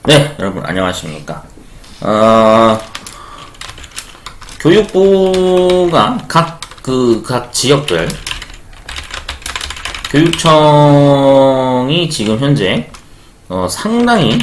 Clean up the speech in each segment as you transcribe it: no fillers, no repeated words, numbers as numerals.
네, 여러분 안녕하십니까. 교육부가 각 지역별 교육청이 지금 현재 상당히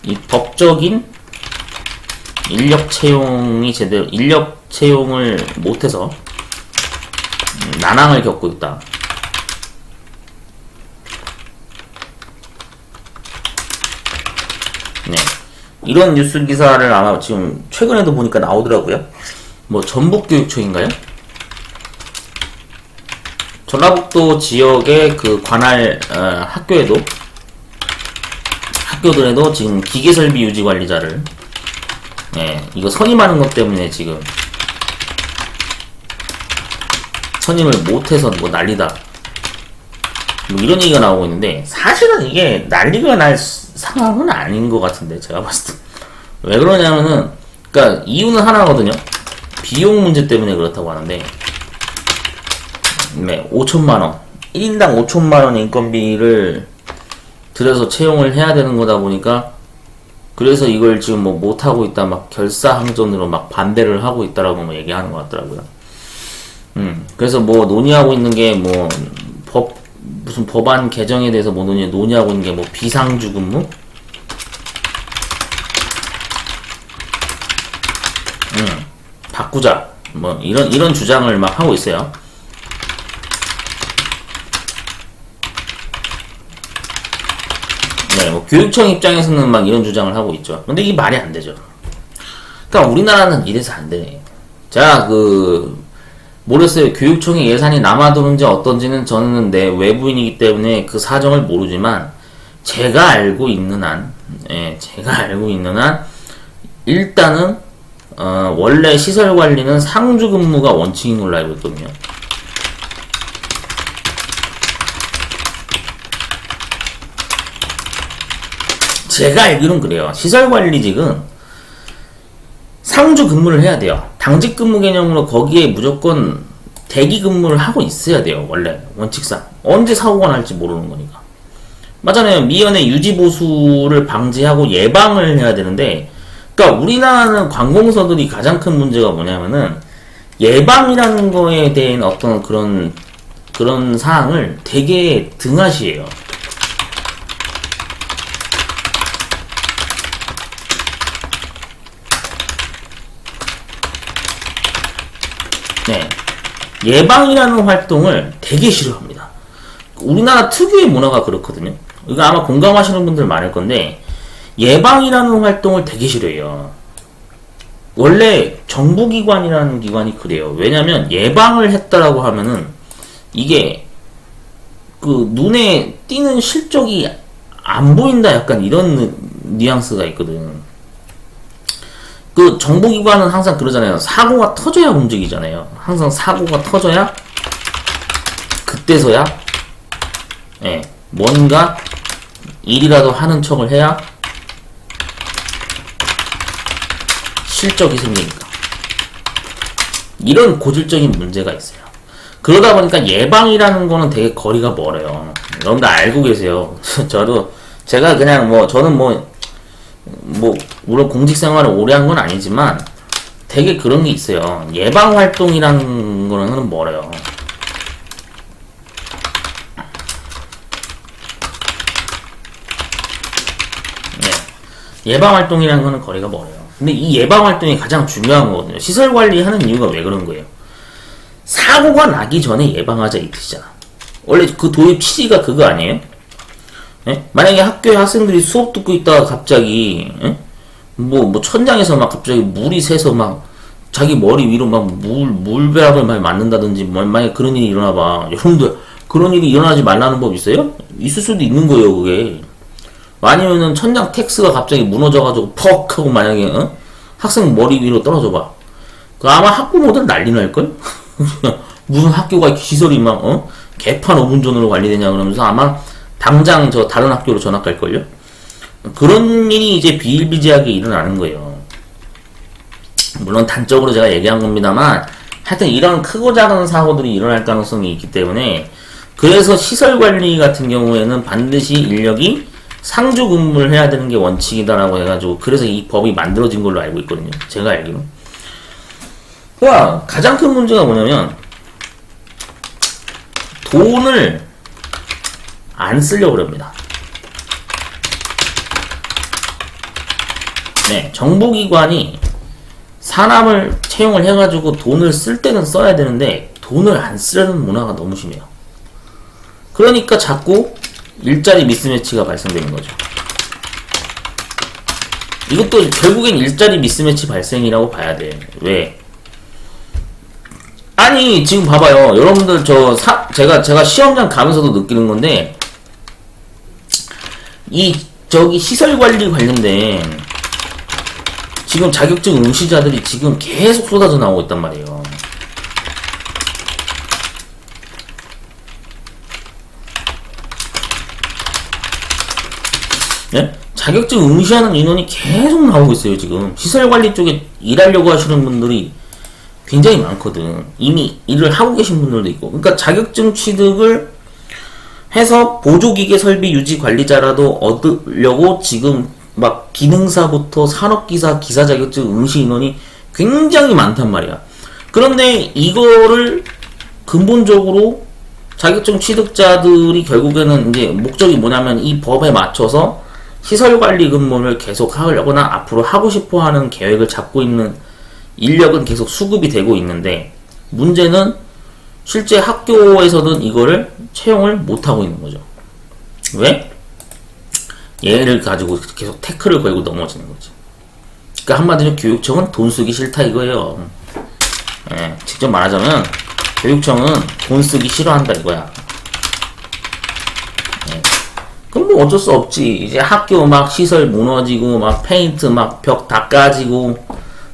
이 법적인 인력 채용을 못해서 난항을 겪고 있다. 네. 이런 뉴스 기사를 아마 지금 최근에도 보니까 나오더라고요. 뭐 전북교육청인가요? 전라북도 지역의 그 관할 학교들에도 지금 기계설비 유지 관리자를 이거 선임하는 것 때문에 지금 선임을 못해서 뭐 난리다. 뭐 이런 얘기가 나오고 있는데 사실은 이게 난리가 날 상황은 아닌 것 같은데 제가 봤을 때 왜 그러냐면은 그러니까 이유는 하나거든요. 비용 문제 때문에 그렇다고 하는데 5천만원 1인당 5천만원 인건비를 들여서 채용을 해야 되는 거다 보니까 그래서 이걸 지금 뭐 못하고 있다 막 결사항전으로 막 반대를 하고 있다라고 뭐 얘기하는 것 같더라고요. 그래서 뭐 논의하고 있는 게 뭐 무슨 법안 개정에 대해서 뭐 논의하고 있는 게 뭐 비상주 근무? 바꾸자. 뭐 이런 주장을 막 하고 있어요. 네, 뭐 교육청 입장에서는 막 이런 주장을 하고 있죠. 근데 이게 말이 안 되죠. 그러니까 우리나라는 이래서 안 되네. 자, 모르겠어요. 교육청의 예산이 남아도는지 어떤지는 저는 내 외부인이기 때문에 그 사정을 모르지만 제가 알고 있는 한 일단은 원래 시설 관리는 상주 근무가 원칙인 걸로 알고 있거든요. 제가 알기로는 그래요. 시설 관리직은 상주 근무를 해야 돼요. 당직 근무 개념으로 거기에 무조건 대기 근무를 하고 있어야 돼요. 원래 원칙상 언제 사고가 날지 모르는 거니까. 맞잖아요. 미연의 유지 보수를 방지하고 예방을 해야 되는데, 그러니까 우리나라는 관공서들이 가장 큰 문제가 뭐냐면은 예방이라는 거에 대한 어떤 그런 사항을 되게 등하시해요. 네. 예방이라는 활동을 되게 싫어합니다. 우리나라 특유의 문화가 그렇거든요. 이거 아마 공감하시는 분들 많을 건데, 예방이라는 활동을 되게 싫어해요. 원래 정부기관이라는 기관이 그래요. 왜냐면 예방을 했다라고 하면은 이게 눈에 띄는 실적이 안 보인다 약간 이런 뉘앙스가 있거든. 정보기관은 항상 그러잖아요. 사고가 터져야 움직이잖아요. 항상 사고가 터져야 그때서야 뭔가 일이라도 하는 척을 해야 실적이 생기니까. 이런 고질적인 문제가 있어요. 그러다 보니까 예방이라는 거는 되게 거리가 멀어요. 여러분들 알고 계세요. 제가 그냥 저는 물론 공직 생활을 오래 한 건 아니지만 되게 그런 게 있어요. 예방 활동이라는 거는 멀어요. 예방 활동이라는 거는 거리가 멀어요. 근데 이 예방 활동이 가장 중요한 거거든요. 시설 관리하는 이유가 왜 그런 거예요? 사고가 나기 전에 예방하자 이 뜻이잖아. 원래 그 도입 취지가 그거 아니에요? 만약에 학교에 학생들이 수업 듣고 있다가 갑자기 천장에서 막 갑자기 물이 새서 막 자기 머리 위로 막 물벼락을 막 맞는다든지 만약에 그런 일이 일어나봐. 여러분들 그런 일이 일어나지 말라는 법 있어요? 있을 수도 있는 거예요. 그게 아니면은 천장 텍스가 갑자기 무너져가지고 퍽 하고 만약에 학생 머리 위로 떨어져봐. 아마 학부모들 난리 날걸? 무슨 학교가 시설이 막 개판 5분 전으로 관리되냐 그러면서 아마 당장 다른 학교로 전학 갈걸요? 그런 일이 이제 비일비재하게 일어나는 거예요. 물론 단적으로 제가 얘기한 겁니다만 하여튼 이런 크고 작은 사고들이 일어날 가능성이 있기 때문에 그래서 시설 관리 같은 경우에는 반드시 인력이 상주 근무를 해야 되는 게 원칙이다라고 해가지고 그래서 이 법이 만들어진 걸로 알고 있거든요. 제가 알기로. 그러니까 가장 큰 문제가 뭐냐면 돈을 안 쓰려고 그럽니다. 네, 정부기관이 사람을 채용을 해가지고 돈을 쓸 때는 써야 되는데 돈을 안 쓰려는 문화가 너무 심해요. 그러니까 자꾸 일자리 미스매치가 발생되는 거죠. 이것도 결국엔 일자리 미스매치 발생이라고 봐야 돼. 왜? 아니 지금 봐봐요. 여러분들 제가 시험장 가면서도 느끼는 건데 저기 시설 관리 관련된 지금 자격증 응시자들이 지금 계속 쏟아져 나오고 있단 말이에요. 네? 자격증 응시하는 인원이 계속 나오고 있어요. 지금 시설관리 쪽에 일하려고 하시는 분들이 굉장히 많거든. 이미 일을 하고 계신 분들도 있고. 그러니까 자격증 취득을 해서 보조기계 설비 유지 관리자라도 얻으려고 지금 막 기능사부터 산업기사, 기사 자격증 응시 인원이 굉장히 많단 말이야. 그런데 이거를 근본적으로 자격증 취득자들이 결국에는 이제 목적이 뭐냐면 이 법에 맞춰서 시설관리 근무를 계속 하려거나 앞으로 하고 싶어 하는 계획을 잡고 있는 인력은 계속 수급이 되고 있는데 문제는 실제 학교에서는 이거를 채용을 못하고 있는 거죠. 왜? 얘를 가지고 계속 태클을 걸고 넘어지는 거지. 그러니까 한마디로 교육청은 돈 쓰기 싫다 이거예요. 예, 직접 말하자면 교육청은 돈 쓰기 싫어한다 이거야. 예. 그럼 뭐 어쩔 수 없지. 이제 학교 막 시설 무너지고 막 페인트 막 벽 다 까지고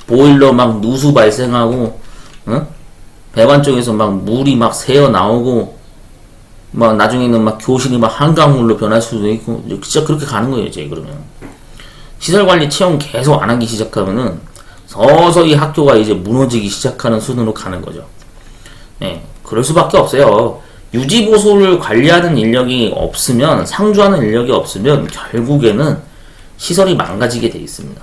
보일러 막 누수 발생하고 응? 배관 쪽에서 막 물이 막 새어 나오고 막 나중에는 막 교실이 막 한강물로 변할 수도 있고 진짜 그렇게 가는 거예요 이제. 그러면 시설관리 채용 계속 안 하기 시작하면은 서서히 학교가 이제 무너지기 시작하는 수준으로 가는 거죠. 네, 그럴 수밖에 없어요. 유지보수를 관리하는 인력이 없으면, 상주하는 인력이 없으면 결국에는 시설이 망가지게 돼 있습니다.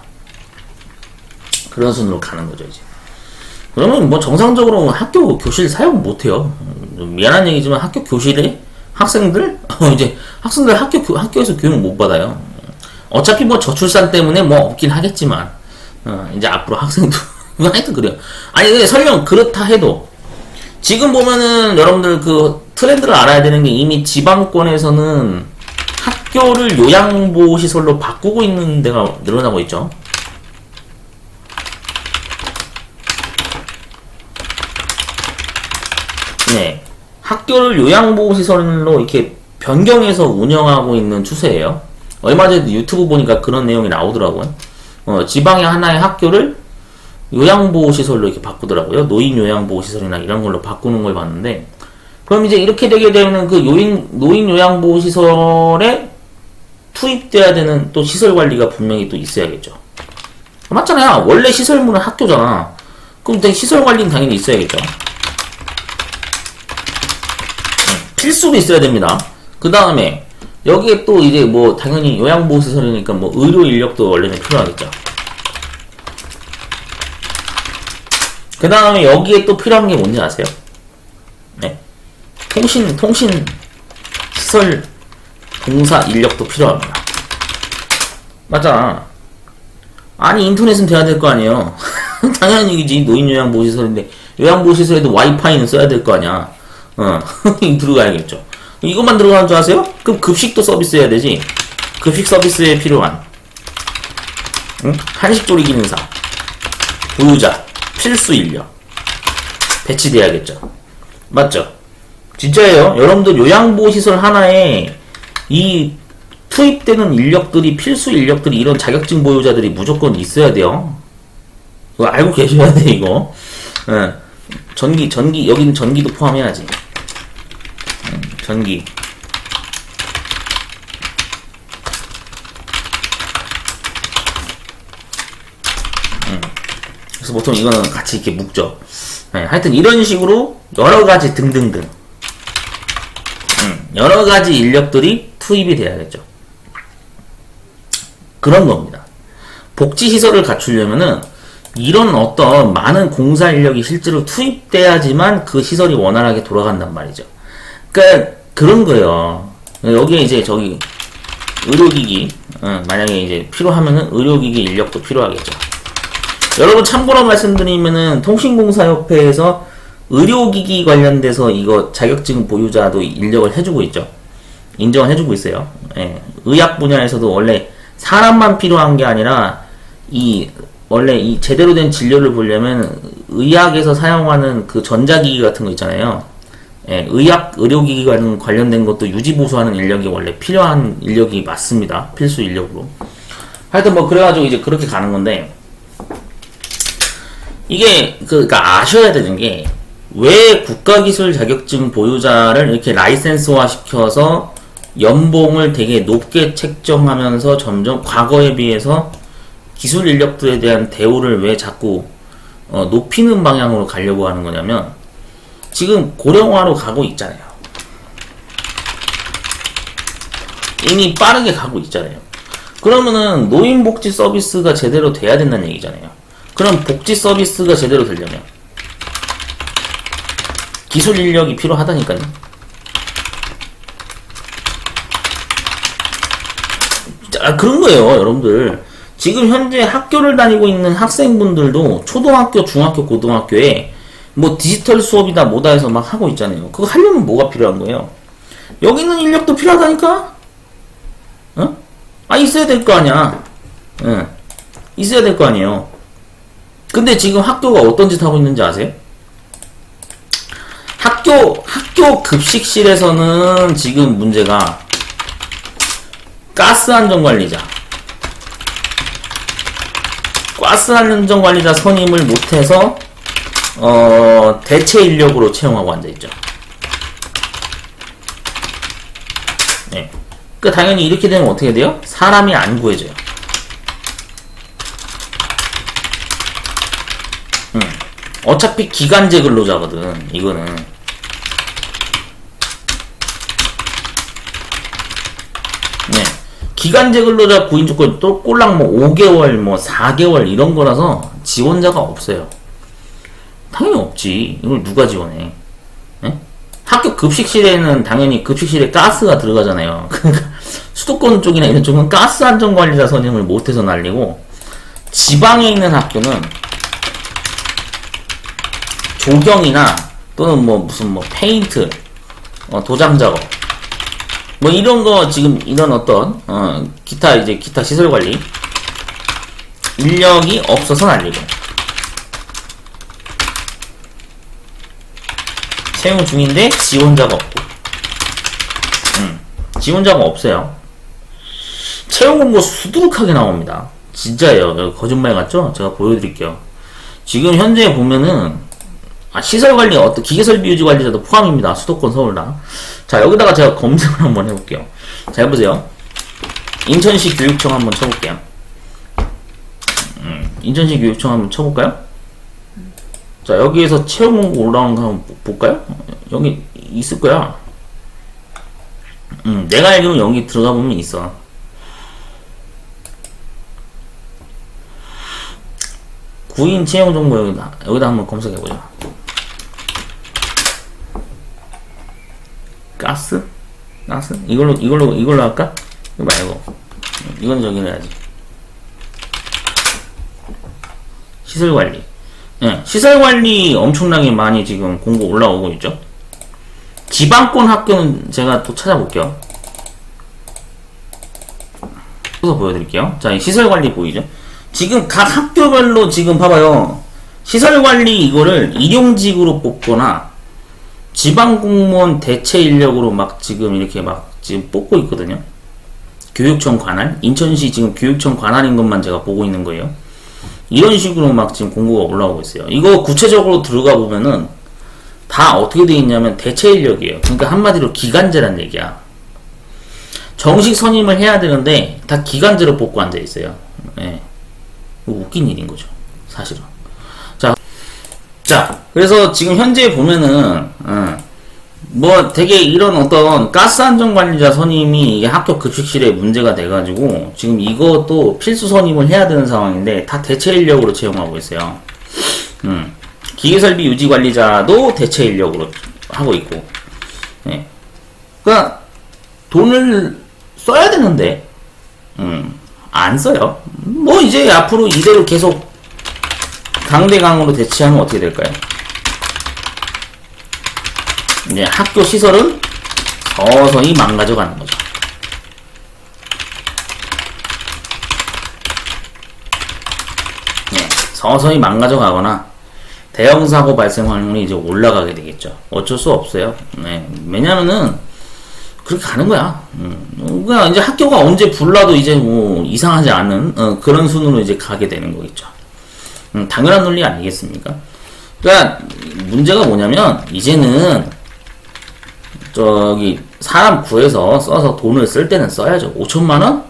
그런 수준으로 가는 거죠 이제. 그러면 뭐 정상적으로 학교 교실 사용 못해요. 미안한 얘기지만 학교 교실에 학생들 이제 학생들 학교에서 교육 못 받아요. 어차피 뭐 저출산 때문에 뭐 없긴 하겠지만 이제 앞으로 학생도 하여튼 그래요. 아니 근데 설령 그렇다 해도 지금 보면은 여러분들 그 트렌드를 알아야 되는 게 이미 지방권에서는 학교를 요양보호시설로 바꾸고 있는 데가 늘어나고 있죠. 네, 학교를 요양보호시설로 이렇게 변경해서 운영하고 있는 추세예요. 얼마 전에 유튜브 보니까 그런 내용이 나오더라고요. 지방의 하나의 학교를 요양보호시설로 이렇게 바꾸더라고요. 노인요양보호시설이나 이런 걸로 바꾸는 걸 봤는데, 그럼 이제 이렇게 되게 되면 그 노인요양보호시설에 투입돼야 되는 또 시설관리가 분명히 또 있어야겠죠. 맞잖아요. 원래 시설물은 학교잖아. 그럼 시설관리는 당연히 있어야겠죠. 필수로 있어야 됩니다. 그 다음에 여기에 또 이제 뭐 당연히 요양보호시설이니까 뭐 의료 인력도 원래는 필요하겠죠. 그 다음에 여기에 또 필요한 게 뭔지 아세요? 네, 통신 시설 공사 인력도 필요합니다. 맞아. 아니 인터넷은 돼야 될 거 아니에요. 당연한 얘기지. 노인 요양보호시설인데 요양보호시설에도 와이파이는 써야 될 거 아니야. 들어가야겠죠. 이것만 들어가는 줄 아세요? 그럼 급식도 서비스해야 되지. 급식 서비스에 필요한 한식조리 기능사, 보유자, 필수 인력 배치돼야겠죠. 맞죠? 진짜예요. 여러분들 요양보호시설 하나에 이 투입되는 인력들이, 필수 인력들이, 이런 자격증 보유자들이 무조건 있어야 돼요. 그거 알고 계셔야 돼 이거. 전기 여기는 전기도 포함해야지. 전기. 그래서 보통 이거는 같이 이렇게 묶죠. 네, 하여튼 이런 식으로 여러가지 등등등 여러가지 인력들이 투입이 돼야겠죠. 그런 겁니다. 복지시설을 갖추려면은 이런 어떤 많은 공사 인력이 실제로 투입돼야지만 그 시설이 원활하게 돌아간단 말이죠. 그러니까 그런 거예요. 여기에 이제 저기 의료기기, 만약에 이제 필요하면은 의료기기 인력도 필요하겠죠. 여러분 참고로 말씀드리면은 통신공사협회에서 의료기기 관련돼서 이거 자격증 보유자도 인력을 해주고 있죠. 인정을 해주고 있어요. 예. 의학 분야에서도 원래 사람만 필요한 게 아니라 원래 이 제대로 된 진료를 보려면 의학에서 사용하는 그 전자기기 같은 거 있잖아요. 예, 의료기기 관련된 것도 유지보수하는 인력이 원래 필요한 인력이 맞습니다. 필수 인력으로. 하여튼 뭐 그래가지고 이제 그렇게 가는 건데, 이게 그러니까 아셔야 되는 게, 왜 국가기술 자격증 보유자를 이렇게 라이센스화 시켜서 연봉을 되게 높게 책정하면서 점점 과거에 비해서 기술 인력들에 대한 대우를 왜 자꾸 높이는 방향으로 가려고 하는 거냐면, 지금 고령화로 가고 있잖아요. 이미 빠르게 가고 있잖아요. 그러면은 노인복지 서비스가 제대로 돼야 된다는 얘기잖아요. 그럼 복지 서비스가 제대로 되려면 기술 인력이 필요하다니까요. 자, 그런 거예요, 여러분들. 지금 현재 학교를 다니고 있는 학생분들도 초등학교, 중학교, 고등학교에 뭐 디지털 수업이다 뭐다 해서 막 하고 있잖아요. 그거 하려면 뭐가 필요한 거예요? 여기 있는 인력도 필요하다니까? 어? 있어야 될 거 아니야. 응. 있어야 될 거 아니에요. 근데 지금 학교가 어떤 짓 하고 있는지 아세요? 학교 급식실에서는 지금 문제가 가스 안전관리자 선임을 못해서 대체 인력으로 채용하고 앉아있죠. 네. 그 당연히 이렇게 되면 어떻게 돼요? 사람이 안 구해져요. 어차피 기간제 근로자거든, 이거는. 네. 기간제 근로자 구인 조건 또 꼴랑 뭐 5개월, 뭐 4개월 이런 거라서 지원자가 없어요. 당연히 없지. 이걸 누가 지원해? 네? 학교 급식실에는 당연히 급식실에 가스가 들어가잖아요. 그러니까 수도권 쪽이나 이런 쪽은 가스 안전관리자 선임을 못해서 난리고, 지방에 있는 학교는 조경이나 또는 뭐 무슨 뭐 페인트, 도장 작업, 뭐 이런 거 지금 이런 어떤 기타 시설 관리 인력이 없어서 난리고, 채용 중인데 지원자가 없고, 지원자가 없어요. 채용은 뭐 수두룩하게 나옵니다. 진짜예요. 거짓말 같죠? 제가 보여드릴게요. 지금 현재 보면은 시설관리, 기계설비 유지 관리자도 포함입니다. 수도권 서울다. 자, 여기다가 제가 검색을 한번 해볼게요. 자, 해보세요. 인천시 교육청 한번 쳐볼게요. 인천시 교육청 한번 쳐볼까요? 자, 여기에서 채용 공고 올라오는 거 한번 볼까요? 여기 있을 거야. 내가 알기로는 여기 들어가 보면 있어. 구인 채용 정보 여기다 한번 검색해보자. 가스? 이걸로 할까? 이거 말고. 이건 저기 해야지. 시설관리. 네, 시설관리 엄청나게 많이 지금 공고 올라오고 있죠. 지방권 학교는 제가 또 찾아볼게요. 그래서 보여드릴게요. 자, 이 시설관리 보이죠? 지금 각 학교별로 지금 봐봐요. 시설관리 이거를 일용직으로 뽑거나 지방공무원 대체 인력으로 막 지금 이렇게 막 지금 뽑고 있거든요. 교육청 관할, 인천시 지금 교육청 관할인 것만 제가 보고 있는 거예요. 이런 식으로 막 지금 공고가 올라오고 있어요. 이거 구체적으로 들어가 보면은 다 어떻게 되어 있냐면 대체 인력이에요. 그러니까 한마디로 기간제란 얘기야. 정식 선임을 해야 되는데 다 기간제로 뽑고 앉아 있어요. 예. 웃긴 일인 거죠, 사실은. 자, 그래서 지금 현재 보면은 뭐 되게 이런 어떤 가스 안전 관리자 선임이 이게 학교 급식실에 문제가 돼가지고 지금 이것도 필수 선임을 해야 되는 상황인데 다 대체 인력으로 채용하고 있어요. 기계설비 유지 관리자도 대체 인력으로 하고 있고. 예. 그러니까 돈을 써야 되는데 안 써요. 뭐 이제 앞으로 이대로 계속 강대강으로 대치하면 어떻게 될까요? 이제 학교 시설은 서서히 망가져가는 거죠. 네, 서서히 망가져가거나 대형 사고 발생 확률이 이제 올라가게 되겠죠. 어쩔 수 없어요. 네, 왜냐면은 그렇게 가는 거야. 그냥 이제 학교가 언제 불나도 이제 뭐 이상하지 않은 그런 순으로 이제 가게 되는 거겠죠. 당연한 논리 아니겠습니까? 그러니까 문제가 뭐냐면 이제는 저기 사람 구해서 써서 돈을 쓸 때는 써야죠. 5천만원?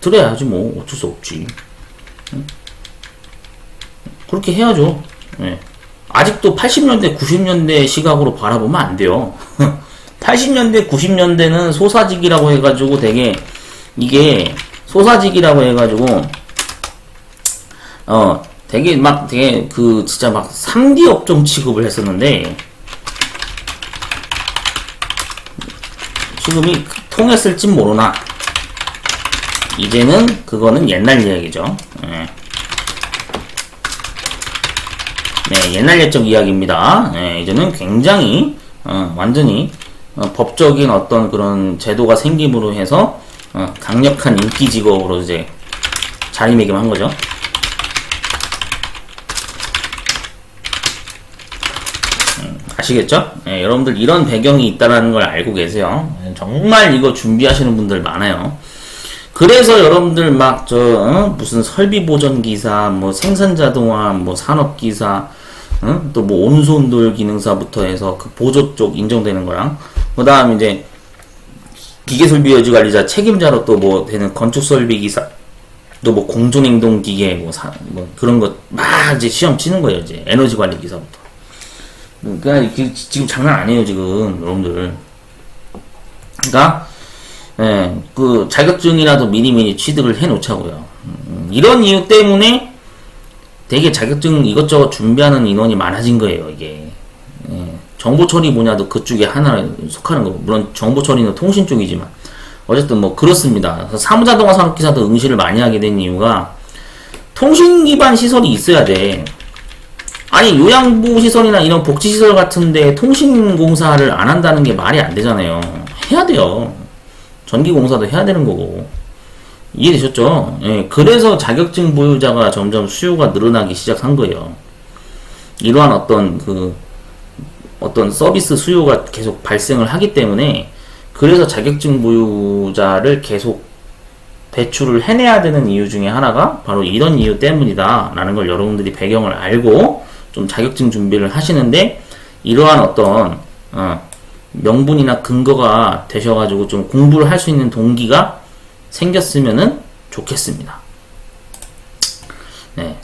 들어야지 뭐 어쩔 수 없지. 그렇게 해야죠. 네. 아직도 80년대 90년대 시각으로 바라보면 안 돼요. 80년대 90년대는 소사직이라고 해가지고 되게 이게 소사직이라고 해가지고 되게 막 되게 그 진짜 막 3D 업종 취급을 했었는데 지금이 통했을진 모르나 이제는 그거는 옛날 이야기죠. 네, 네 옛날 옛적 이야기입니다. 네, 이제는 굉장히 완전히 법적인 어떤 그런 제도가 생김으로 해서 강력한 인기 직업으로 이제 자리매김한 거죠. 아시겠죠? 네, 여러분들 이런 배경이 있다는 걸 알고 계세요. 정말 이거 준비하시는 분들 많아요. 그래서 여러분들 막 무슨 설비보전기사, 뭐 생산자동화, 뭐 산업기사, 또 뭐 온수온돌 기능사부터 해서 그 보조 쪽 인정되는 거랑 그 다음 이제 기계설비유지관리자 책임자로 또 뭐 되는 건축설비기사 또 뭐 공존행동기계 뭐 그런 거 막 이제 시험 치는 거예요. 이제 에너지관리기사부터. 그러니까 지금 장난 아니에요 지금 여러분들. 그러니까 그 자격증이라도 미리미리 취득을 해 놓자고요. 이런 이유 때문에 되게 자격증 이것저것 준비하는 인원이 많아진 거예요 이게. 정보처리 분야도 그쪽에 하나에 속하는 거고 물론 정보처리는 통신 쪽이지만 어쨌든 뭐 그렇습니다. 사무자동화 산업기사도 응시를 많이 하게 된 이유가 통신 기반 시설이 있어야 돼. 아니 요양보호시설이나 이런 복지시설 같은데 통신공사를 안 한다는 게 말이 안 되잖아요. 해야 돼요. 전기공사도 해야 되는 거고. 이해되셨죠? 예, 그래서 자격증 보유자가 점점 수요가 늘어나기 시작한 거예요. 이러한 어떤 서비스 수요가 계속 발생을 하기 때문에 그래서 자격증 보유자를 계속 배출을 해내야 되는 이유 중에 하나가 바로 이런 이유 때문이다 라는 걸 여러분들이 배경을 알고 좀 자격증 준비를 하시는데 이러한 어떤 명분이나 근거가 되셔가지고 좀 공부를 할 수 있는 동기가 생겼으면은 좋겠습니다. 네.